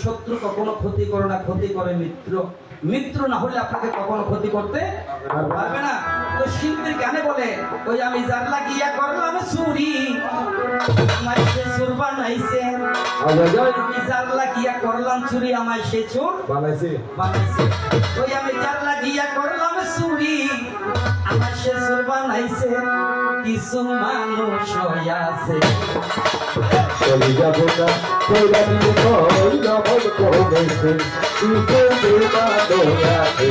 শত্রু কখনো ক্ষতি করে না, ক্ষতি করে মিত্র। মিত্র না হলে আপনাকে কখনো ক্ষতি করতে পারবে না। তো শিল্পীর গানে বলে, ওই আমি যার লাগিয়া করলাম চুরি, আমায় সে চোর বানাইছে। আমি যার লাগিয়া করলাম চুরি, আমায় সে চোর বানাইছে। ওই আমি যার লাগিয়া করলাম চুরি, আমায় সে চোর বানাইছে। কিছু মানুষ আছে চলে যাব না কইরা দিলে কইরা মন কমেছে তুই তো বাদোয়াতে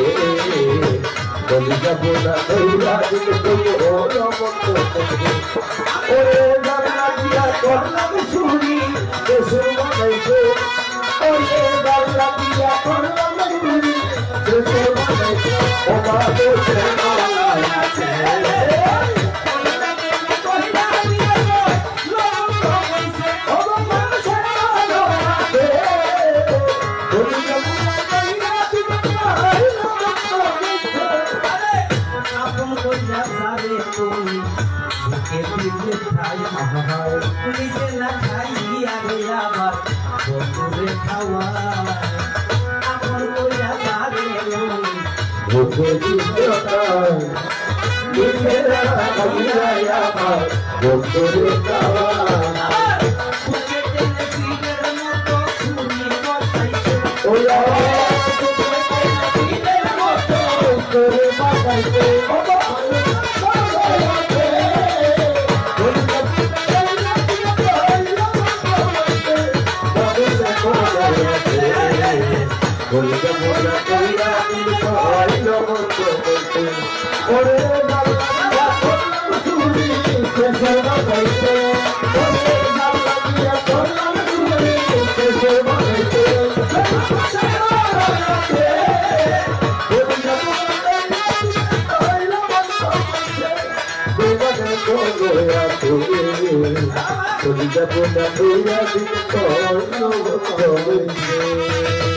চলে যাব না কইরা দিলে কইরা মন কমেছে ওরে যার লাগিয়া করলাম চুরি দেশে বানাইছে ওরে যার লাগিয়া করলাম চুরি দেশে বানাইছে ও বাদোয়াতে বানাইছে নিজে না খাইয়া রে আবার বন্ধুরে খাওয়া আপন কইরা যাবে ভুকে দিতাম নিজে না খাইয়া আবার বন্ধুরে খাওয়া বুকে টেনে ফিরের মতো শুনি বসাইছে ওয়া ফিরের মতো করে বাঁচাইতে বলে যাব না কইরা দিলে কইরা মন কমেছে ওরে বাবা চুরি কেসে বানাইছে ওরে বাবা করলাম চুরি কেসে বানাইছে বলে যাব না কইরা মন কমেছে দেবানে কোয়া চুরি বলে যাব না কইরা দিলে কইরা মন কমেছে